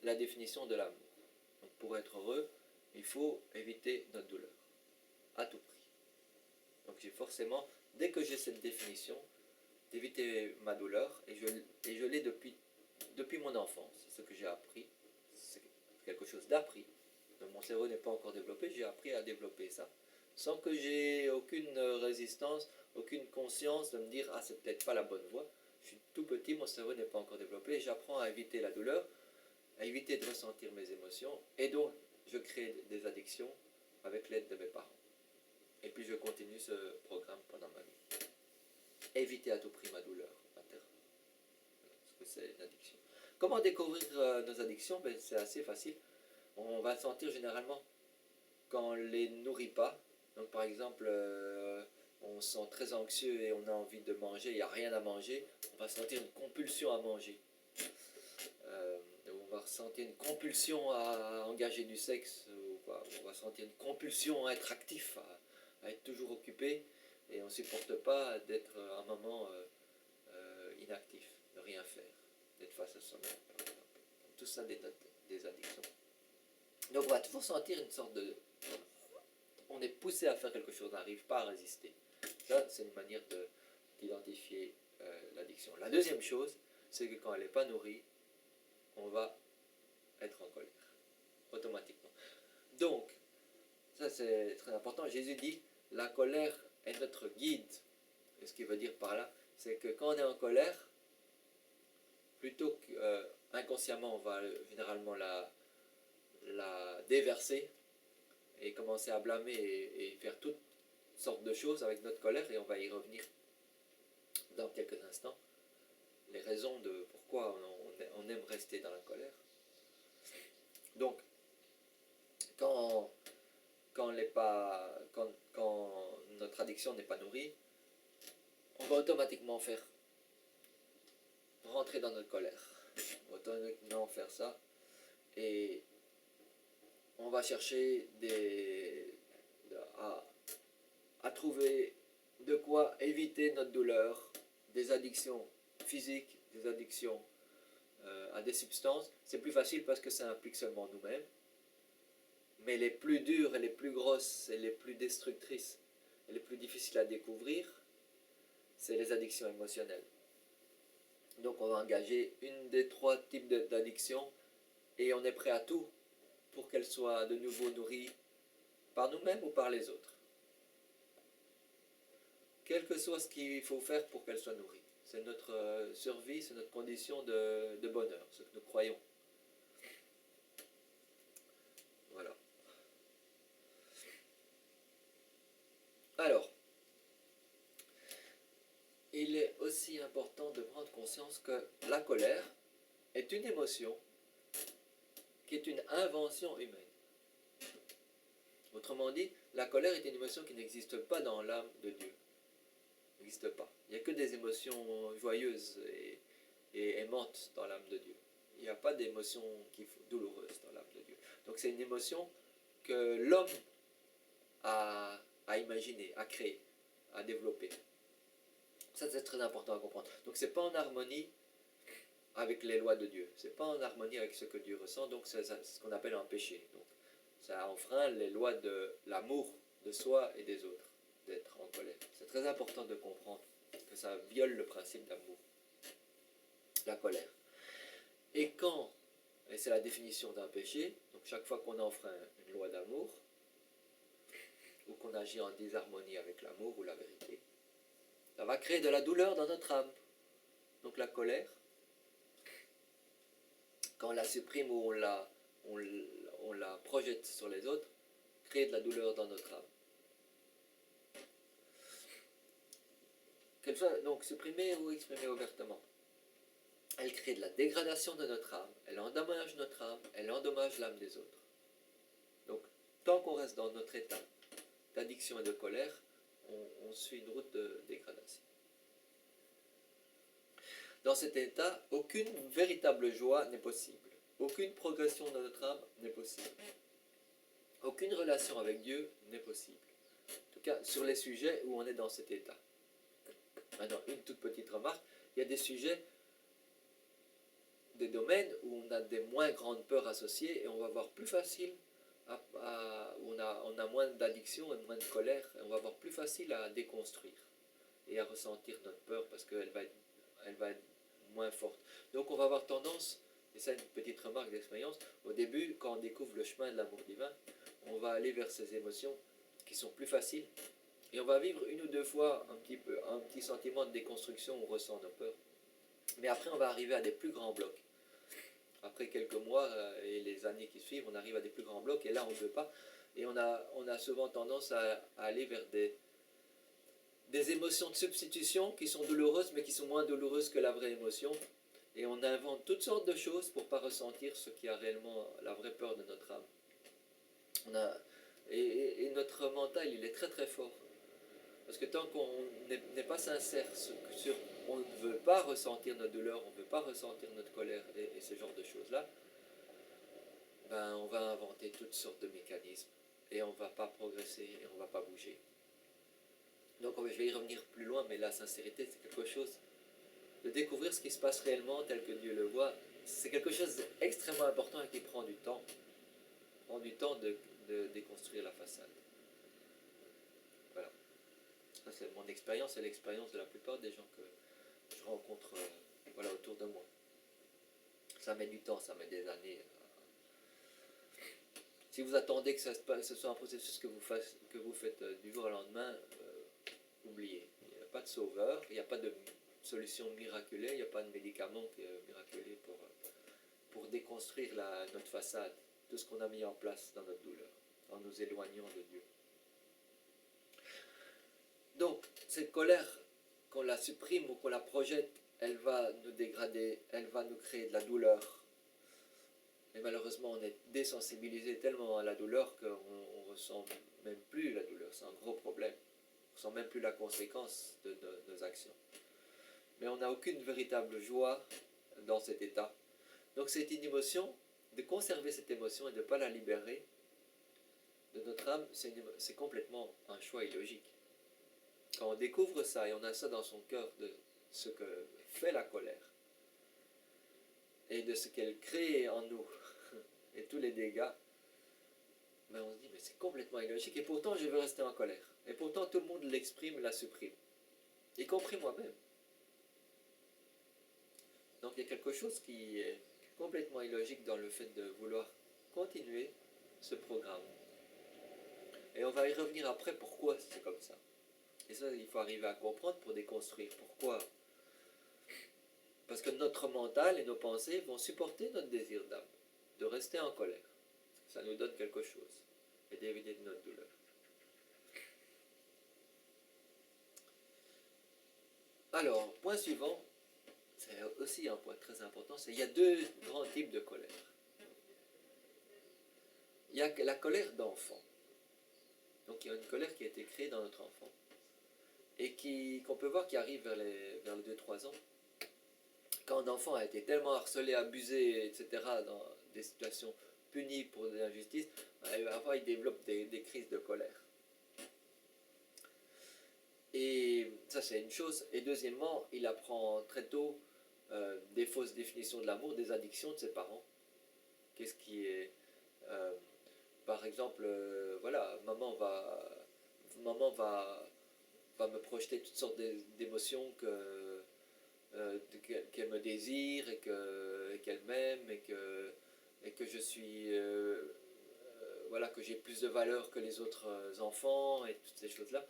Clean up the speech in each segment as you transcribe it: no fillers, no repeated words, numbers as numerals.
la définition de l'amour. Donc pour être heureux, il faut éviter notre douleur, à tout prix. Donc j'ai forcément, dès que j'ai cette définition, d'éviter ma douleur, et je l'ai depuis mon enfance, c'est ce que j'ai appris, c'est quelque chose d'appris. Donc mon cerveau n'est pas encore développé, j'ai appris à développer ça, sans que j'ai aucune résistance, aucune conscience de me dire « Ah, c'est peut-être pas la bonne voie ». Je suis tout petit, mon cerveau n'est pas encore développé, et j'apprends à éviter la douleur, à éviter de ressentir mes émotions, et donc je crée des addictions avec l'aide de mes parents. Et puis je continue ce programme pendant ma vie. Éviter à tout prix ma douleur interne, parce que c'est une addiction. Comment découvrir nos addictions? Ben, c'est assez facile. On va sentir généralement quand on ne les nourrit pas. Donc par exemple, on se sent très anxieux et on a envie de manger, il n'y a rien à manger, on va sentir une compulsion à manger. On va ressentir une compulsion à engager du sexe, on va sentir une compulsion à être actif, à être toujours occupé, et on ne supporte pas d'être un moment inactif, de rien faire, d'être face à soi-même, par exemple. Donc, tout ça des addictions. Donc on va toujours sentir une sorte de... On est poussé à faire quelque chose, on n'arrive pas à résister. Ça, c'est une manière d'identifier l'addiction. La deuxième chose, c'est que quand elle n'est pas nourrie, on va être en colère, automatiquement. Donc, ça c'est très important. Jésus dit, la colère est notre guide. Et ce qu'il veut dire par là, c'est que quand on est en colère, plutôt qu'inconsciemment, on va généralement la déverser et commencer à blâmer et faire toutes sortes de choses avec notre colère, et on va y revenir dans quelques instants. Les raisons de pourquoi on aime rester dans la colère. Donc, quand notre addiction n'est pas nourrie, on va automatiquement faire rentrer dans notre colère. On va automatiquement faire ça. Et on va chercher à trouver de quoi éviter notre douleur, des addictions physiques, des addictions à des substances. C'est plus facile parce que ça implique seulement nous-mêmes. Mais les plus dures et les plus grosses et les plus destructrices et les plus difficiles à découvrir, c'est les addictions émotionnelles. Donc on va engager une des trois types d'addictions et on est prêt à tout pour qu'elle soit de nouveau nourrie par nous-mêmes ou par les autres. Quel que soit ce qu'il faut faire pour qu'elle soit nourrie. C'est notre survie, c'est notre condition de bonheur, ce que nous croyons. Voilà. Alors, il est aussi important de prendre conscience que la colère est une émotion qui est une invention humaine. Autrement dit, la colère est une émotion qui n'existe pas dans l'âme de Dieu. N'existe pas. Il n'y a que des émotions joyeuses et aimantes dans l'âme de Dieu. Il n'y a pas d'émotions douloureuses dans l'âme de Dieu. Donc c'est une émotion que l'homme a imaginée, a créée, a développée. Ça c'est très important à comprendre. Donc c'est pas en harmonie avec les lois de Dieu. C'est pas en harmonie avec ce que Dieu ressent. Donc c'est ce qu'on appelle un péché. Donc ça enfreint les lois de l'amour de soi et des autres, d'être en colère. C'est très important de comprendre que ça viole le principe d'amour, la colère. Et c'est la définition d'un péché, donc chaque fois qu'on enfreint une loi d'amour, ou qu'on agit en désharmonie avec l'amour ou la vérité, ça va créer de la douleur dans notre âme. Donc la colère, quand on la supprime ou on la projette sur les autres, crée de la douleur dans notre âme. Qu'elle soit donc supprimée ou exprimée ouvertement. Elle crée de la dégradation de notre âme, elle endommage notre âme, elle endommage l'âme des autres. Donc, tant qu'on reste dans notre état d'addiction et de colère, on suit une route de dégradation. Dans cet état, aucune véritable joie n'est possible. Aucune progression de notre âme n'est possible. Aucune relation avec Dieu n'est possible. En tout cas, sur les sujets où on est dans cet état. Maintenant, une toute petite remarque, il y a des sujets des domaines où on a des moins grandes peurs associées et on va avoir plus facile, où on a moins d'addiction et moins de colère, et on va avoir plus facile à déconstruire et à ressentir notre peur parce qu'elle va être moins forte. Donc on va avoir tendance, et ça une petite remarque d'expérience, au début quand on découvre le chemin de l'amour divin, on va aller vers ces émotions qui sont plus faciles et on va vivre une ou deux fois un petit sentiment de déconstruction où on ressent nos peurs. Mais après on va arriver à des plus grands blocs. Après quelques mois et les années qui suivent, on arrive à des plus grands blocs et là on ne veut pas. Et on a souvent tendance à aller vers des émotions de substitution qui sont douloureuses mais qui sont moins douloureuses que la vraie émotion. Et on invente toutes sortes de choses pour ne pas ressentir ce qui a réellement la vraie peur de notre âme. Et notre mental, il est très très fort. Parce que tant qu'on n'est pas sincère sur on ne veut pas ressentir notre douleur, on ne veut pas ressentir notre colère et ce genre de choses-là, ben on va inventer toutes sortes de mécanismes et on ne va pas progresser et on ne va pas bouger. Donc je vais y revenir plus loin, mais la sincérité, c'est quelque chose de découvrir ce qui se passe réellement tel que Dieu le voit. C'est quelque chose d'extrêmement important et qui prend du temps. Prend du temps de déconstruire la façade. Voilà. Ça, c'est mon expérience et l'expérience de la plupart des gens que je rencontre voilà, autour de moi. Ça met du temps, ça met des années. Si vous attendez que ce soit un processus que vous faites du jour au lendemain, oubliez. Il n'y a pas de sauveur, il n'y a pas de solution miraculée, il n'y a pas de médicament miraculé pour déconstruire notre façade, tout ce qu'on a mis en place dans notre douleur, en nous éloignant de Dieu. Donc, cette colère, qu'on la supprime ou qu'on la projette, elle va nous dégrader, elle va nous créer de la douleur. Et malheureusement, on est désensibilisé tellement à la douleur qu'on ne ressent même plus la douleur. C'est un gros problème. On ne ressent même plus la conséquence de nos actions. Mais on n'a aucune véritable joie dans cet état. Donc c'est une émotion, de conserver cette émotion et de ne pas la libérer de notre âme, c'est complètement un choix illogique. Quand on découvre ça et on a ça dans son cœur de ce que fait la colère et de ce qu'elle crée en nous et tous les dégâts, ben on se dit mais c'est complètement illogique et pourtant je veux rester en colère. Et pourtant tout le monde l'exprime, la supprime, y compris moi-même. Donc il y a quelque chose qui est complètement illogique dans le fait de vouloir continuer ce programme. Et on va y revenir après pourquoi c'est comme ça. Et ça, il faut arriver à comprendre pour déconstruire. Pourquoi? Parce que notre mental et nos pensées vont supporter notre désir d'âme, de rester en colère. Ça nous donne quelque chose et d'éviter de notre douleur. Alors, point suivant, c'est aussi un point très important, c'est qu'il y a deux grands types de colère. Il y a la colère d'enfant. Donc il y a une colère qui a été créée dans notre enfant et qu'on peut voir qui arrive vers les 2-3 ans. Quand un enfant a été tellement harcelé, abusé, etc., dans des situations punies pour des injustices, parfois il développe des crises de colère. Et ça c'est une chose. Et deuxièmement, il apprend très tôt des fausses définitions de l'amour, des addictions de ses parents. Qu'est-ce qui est... par exemple, voilà, maman va me projeter toutes sortes d'émotions qu'elle me désire et qu'elle m'aime et que je suis voilà, que j'ai plus de valeur que les autres enfants et toutes ces choses là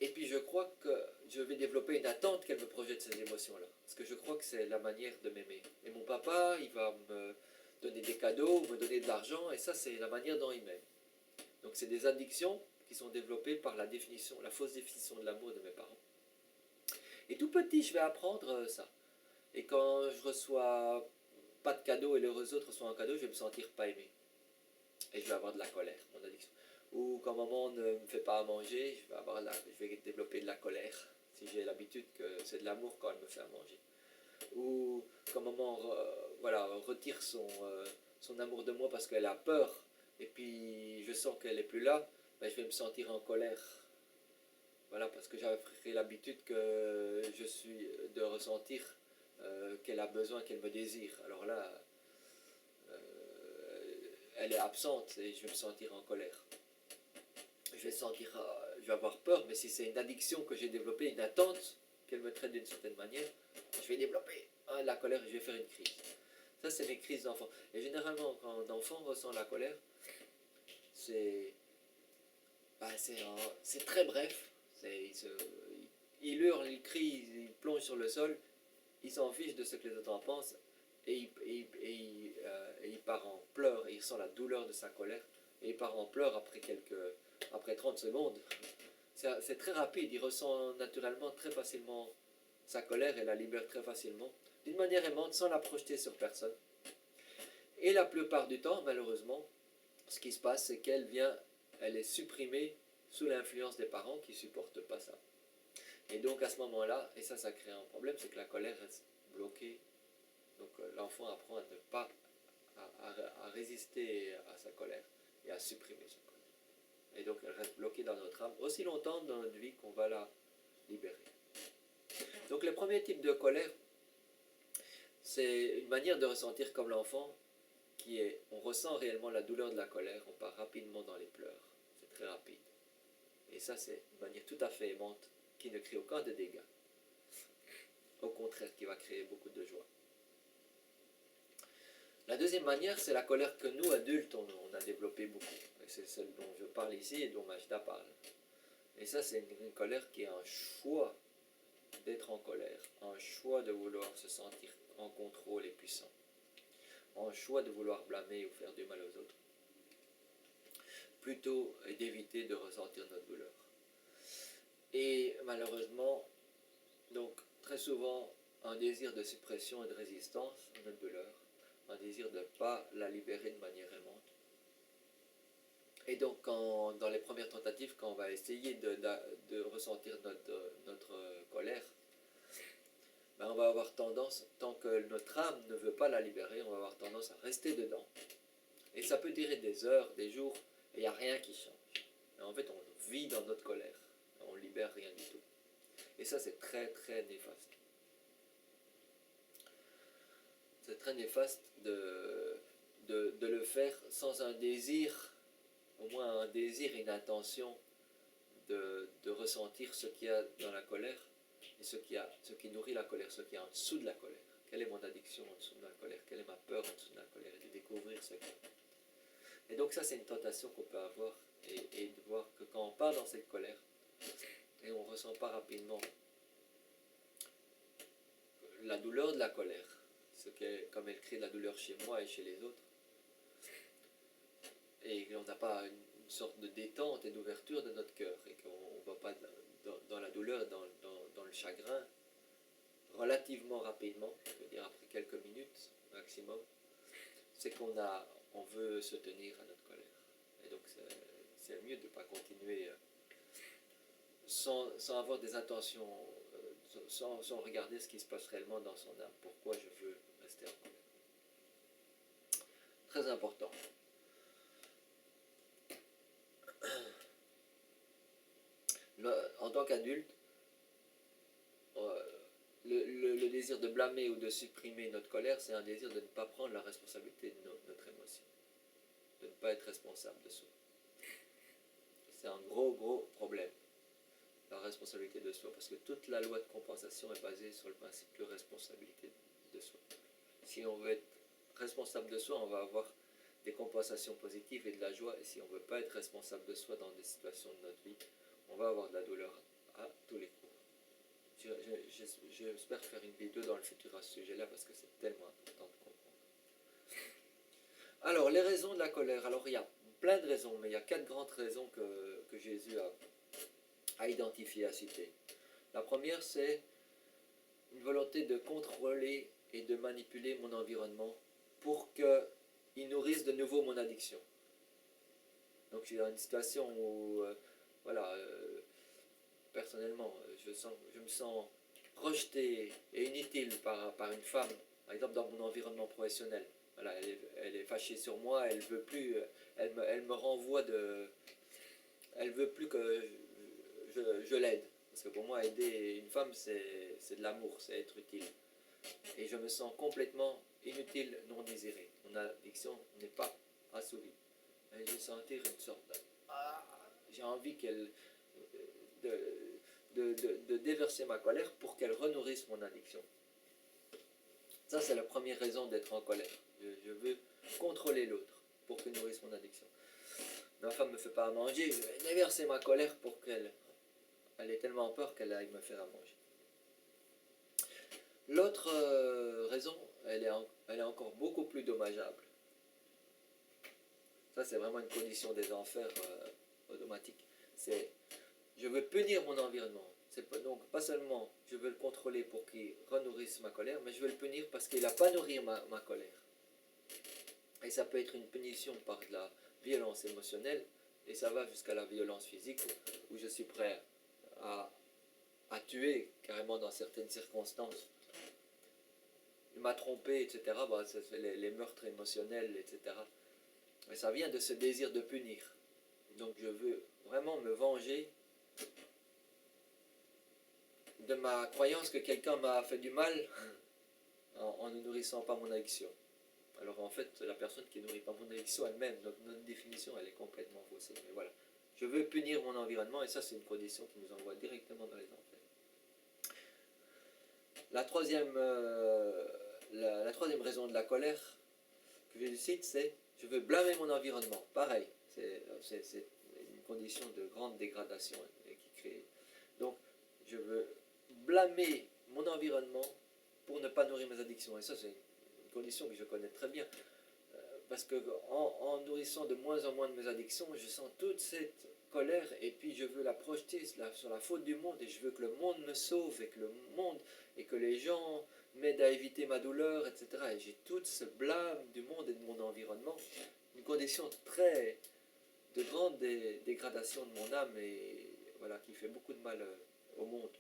et puis je crois que je vais développer une attente qu'elle me projette ces émotions là parce que je crois que c'est la manière de m'aimer. Et mon papa il va me donner des cadeaux, me donner de l'argent et ça c'est la manière dont il m'aime. Donc c'est des addictions qui sont développées par la fausse définition de l'amour de mes parents. Et tout petit, je vais apprendre ça. Et quand je reçois pas de cadeau et les autres reçoivent un cadeau, je vais me sentir pas aimé. Et je vais avoir de la colère, mon addiction. Ou quand maman ne me fait pas à manger, je vais développer de la colère. Si j'ai l'habitude que c'est de l'amour quand elle me fait à manger. Ou quand maman retire son amour de moi parce qu'elle a peur, et puis je sens qu'elle n'est plus là, ben je vais me sentir en colère. Voilà, parce que j'avais pris l'habitude de ressentir qu'elle a besoin, qu'elle me désire. Alors là, elle est absente et je vais me sentir en colère. Je vais avoir peur, mais si c'est une addiction que j'ai développée, une attente qu'elle me traite d'une certaine manière, je vais développer la colère et je vais faire une crise. Ça, c'est mes crises d'enfant. Et généralement, quand un enfant ressent la colère, c'est c'est très bref. Il hurle, il crie, il plonge sur le sol, il s'en fiche de ce que les autres en pensent et il part en pleurs, et il ressent la douleur de sa colère et il part en pleurs après 30 secondes. C'est très rapide, il ressent naturellement très facilement sa colère et la libère très facilement, d'une manière aimante, sans la projeter sur personne. Et la plupart du temps, malheureusement, ce qui se passe, c'est elle est supprimée sous l'influence des parents qui ne supportent pas ça. Et donc à ce moment-là, et ça crée un problème, c'est que la colère reste bloquée. Donc l'enfant apprend à ne pas à résister à sa colère et à supprimer sa colère. Et donc elle reste bloquée dans notre âme aussi longtemps dans notre vie qu'on va la libérer. Donc le premier type de colère, c'est une manière de ressentir comme l'enfant qui est, on ressent réellement la douleur de la colère, on part rapidement dans les pleurs, c'est très rapide. Et ça c'est une manière tout à fait aimante qui ne crée aucun de dégâts. Au contraire, qui va créer beaucoup de joie. La deuxième manière, c'est la colère que nous, adultes, on a développée beaucoup. Et c'est celle dont je parle ici et dont Majda parle. Et ça, c'est une colère qui est un choix d'être en colère, un choix de vouloir se sentir en contrôle et puissant, un choix de vouloir blâmer ou faire du mal aux autres, plutôt d'éviter de ressentir notre douleur. Et malheureusement, donc très souvent, un désir de suppression et de résistance à notre douleur, un désir de ne pas la libérer de manière aimante. Et donc, dans les premières tentatives, quand on va essayer de ressentir notre colère, ben on va avoir tendance, tant que notre âme ne veut pas la libérer, on va avoir tendance à rester dedans. Et ça peut durer des heures, des jours, et il n'y a rien qui change. Et en fait, on vit dans notre colère, on ne libère rien du tout. Et ça, c'est très, très néfaste. C'est très néfaste de le faire sans un désir, au moins un désir et une intention de ressentir ce qu'il y a dans la colère et ce qui nourrit la colère, ce qui est en dessous de la colère. Quelle est mon addiction en dessous de la colère? Quelle est ma peur en dessous de la colère? Et de découvrir ce qu'il y a. Et donc ça, c'est une tentation qu'on peut avoir et de voir que quand on part dans cette colère et on ne ressent pas rapidement la douleur de la colère, comme elle crée de la douleur chez moi et chez les autres, et qu'on n'a pas une sorte de détente et d'ouverture de notre cœur, et qu'on ne va pas dans la douleur, dans le chagrin, relativement rapidement, je veux dire après quelques minutes maximum, c'est on veut se tenir à notre colère. Et donc c'est mieux de ne pas continuer sans avoir des intentions, sans regarder ce qui se passe réellement dans son âme. Pourquoi je veux rester en colère. Très important. En tant qu'adulte, le désir de blâmer ou de supprimer notre colère, c'est un désir de ne pas prendre la responsabilité de notre émotion, de ne pas être responsable de soi. C'est un gros problème, la responsabilité de soi, parce que toute la loi de compensation est basée sur le principe de responsabilité de soi. Si on veut être responsable de soi, on va avoir des compensations positives et de la joie, et si on ne veut pas être responsable de soi dans des situations de notre vie, on va avoir de la douleur à tous les coups. J'espère faire une vidéo dans le futur à ce sujet-là parce que c'est tellement important de comprendre. Alors, les raisons de la colère. Alors, il y a plein de raisons, mais il y a 4 grandes raisons que Jésus a identifiées, à citer. La première, c'est une volonté de contrôler et de manipuler mon environnement pour qu'il nourrisse de nouveau mon addiction. Donc, je suis dans une situation où, personnellement, je me sens rejeté et inutile par une femme, par exemple dans mon environnement professionnel. Voilà, elle est fâchée sur moi, elle veut plus, elle me renvoie elle veut plus que je l'aide. Parce que pour moi, aider une femme, c'est de l'amour, c'est être utile. et je me sens complètement inutile, non désiré. Mon addiction n'est pas assouvie. Et je vais sentir une sorte de... j'ai envie qu'elle... de, de déverser ma colère pour qu'elle renourrisse mon addiction. Ça, c'est la première raison d'être en colère. Je veux contrôler l'autre pour qu'il nourrisse mon addiction. Ma femme ne me fait pas à manger, je vais déverser ma colère pour qu'elle... Elle ait tellement peur qu'elle aille me faire à manger. L'autre raison, elle est encore beaucoup plus dommageable. Ça, c'est vraiment une condition des enfers automatiques. C'est, je veux punir mon environnement. Donc, pas seulement je veux le contrôler pour qu'il renourrisse ma colère, mais je veux le punir parce qu'il n'a pas nourri ma colère. Et ça peut être une punition par de la violence émotionnelle, et ça va jusqu'à la violence physique, où je suis prêt à tuer carrément dans certaines circonstances. Il m'a trompé, etc. Bah, ça fait les meurtres émotionnels, etc. Mais ça vient de ce désir de punir. Donc je veux vraiment me venger de ma croyance que quelqu'un m'a fait du mal en ne nourrissant pas mon addiction. Alors en fait, la personne qui ne nourrit pas mon addiction elle-même, donc notre définition, elle est complètement faussée. Mais voilà, je veux punir mon environnement et ça, c'est une condition qui nous envoie directement dans les enfers. La troisième raison de la colère que je cite, c'est je veux blâmer mon environnement. Pareil, c'est une condition de grande dégradation qui crée. Donc, je veux blâmer mon environnement pour ne pas nourrir mes addictions. Et ça, c'est une condition que je connais très bien. Parce que en nourrissant de moins en moins de mes addictions, je sens toute cette colère et puis je veux la projeter sur la faute du monde et je veux que le monde me sauve et que le monde et que les gens m'aident à éviter ma douleur, etc. Et j'ai tout ce blâme du monde et de mon environnement, une condition très de grande dégradation de mon âme et voilà, qui fait beaucoup de mal au monde.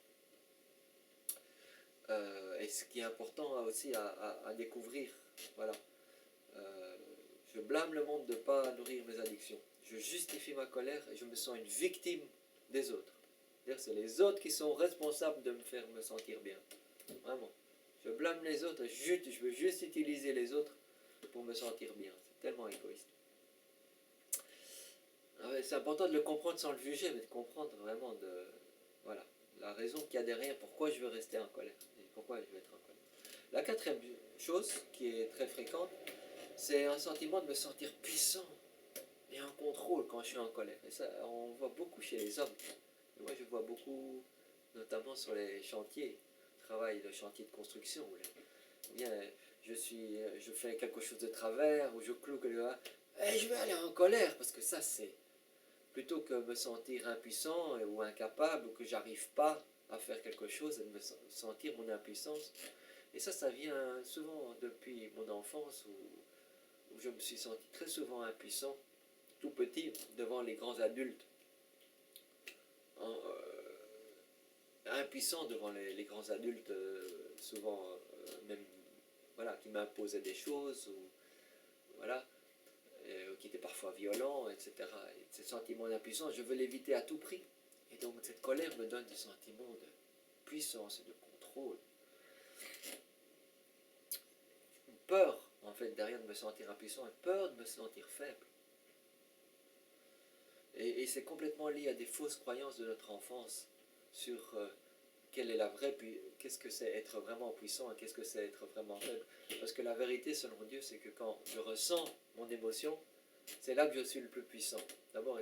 Et ce qui est important aussi à découvrir, voilà. Je blâme le monde de ne pas nourrir mes addictions. Je justifie ma colère et je me sens une victime des autres. C'est-à-dire c'est les autres qui sont responsables de me faire me sentir bien. Vraiment. Je blâme les autres, je veux juste utiliser les autres pour me sentir bien. C'est tellement égoïste. C'est important de le comprendre sans le juger, mais de comprendre vraiment voilà, la raison qu'il y a derrière, pourquoi je veux rester en colère et pourquoi je veux être en colère. La quatrième chose qui est très fréquente, c'est un sentiment de me sentir puissant et en contrôle quand je suis en colère. Et ça, on voit beaucoup chez les hommes. Et moi, je vois beaucoup, notamment sur les chantiers, le chantier de construction. Ou bien, je fais quelque chose de travers, ou je cloue quelqu'un, et je vais aller en colère, parce que ça, c'est plutôt que me sentir impuissant ou incapable, ou que j'arrive pas à faire quelque chose, et de me sentir mon impuissance. Et ça vient souvent depuis mon enfance, où je me suis senti très souvent impuissant, tout petit, devant les grands adultes. Impuissant devant les grands adultes, souvent même voilà, qui m'imposaient des choses, ou voilà, qui étaient parfois violents, etc. Et ce sentiment d'impuissance, je veux l'éviter à tout prix. Et donc cette colère me donne des sentiments de puissance et de contrôle. Une peur, en fait, derrière de me sentir impuissant, une peur de me sentir faible. Et c'est complètement lié à des fausses croyances de notre enfance sur quelle est la vraie, puis qu'est-ce que c'est être vraiment puissant et qu'est-ce que c'est être vraiment faible. Parce que la vérité, selon Dieu, c'est que quand je ressens mon émotion, c'est là que je suis le plus puissant. D'abord,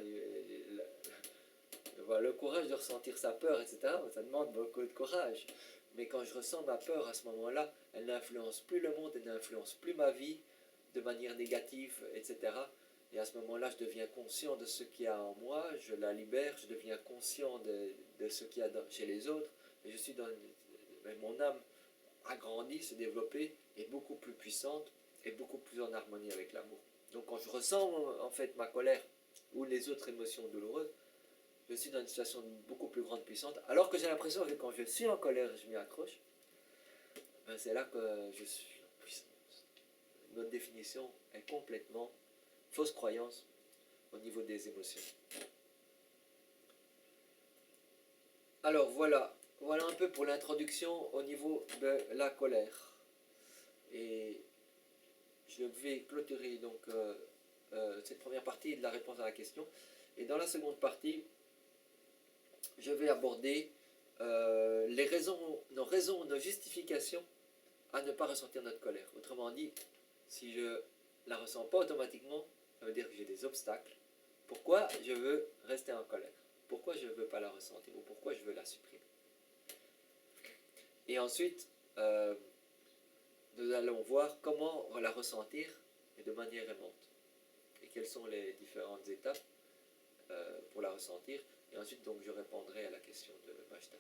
le courage de ressentir sa peur, etc., ça demande beaucoup de courage. Mais quand je ressens ma peur à ce moment-là, elle n'influence plus le monde, elle n'influence plus ma vie de manière négative, etc. Et à ce moment-là, je deviens conscient de ce qu'il y a en moi, je la libère, je deviens conscient de ce qu'il y a chez les autres, et je suis mon âme a grandi, s'est développée, est beaucoup plus puissante, et beaucoup plus en harmonie avec l'amour. Donc quand je ressens en fait ma colère ou les autres émotions douloureuses, je suis dans une situation de beaucoup plus grande puissance, alors que j'ai l'impression que quand je suis en colère, je m'y accroche, ben c'est là que je suis en puissance. Notre définition est complètement fausse croyance au niveau des émotions. Alors voilà un peu pour l'introduction au niveau de la colère. Et je vais clôturer donc cette première partie de la réponse à la question. Et dans la seconde partie, je vais aborder nos raisons, nos justifications à ne pas ressentir notre colère. Autrement dit, si je ne la ressens pas automatiquement, ça veut dire que j'ai des obstacles. Pourquoi je veux rester en colère? Pourquoi je ne veux pas la ressentir? Ou pourquoi je veux la supprimer? Et ensuite, nous allons voir comment la ressentir et de manière aimante. Et quelles sont les différentes étapes pour la ressentir. Et ensuite, donc, je répondrai à la question de Majda.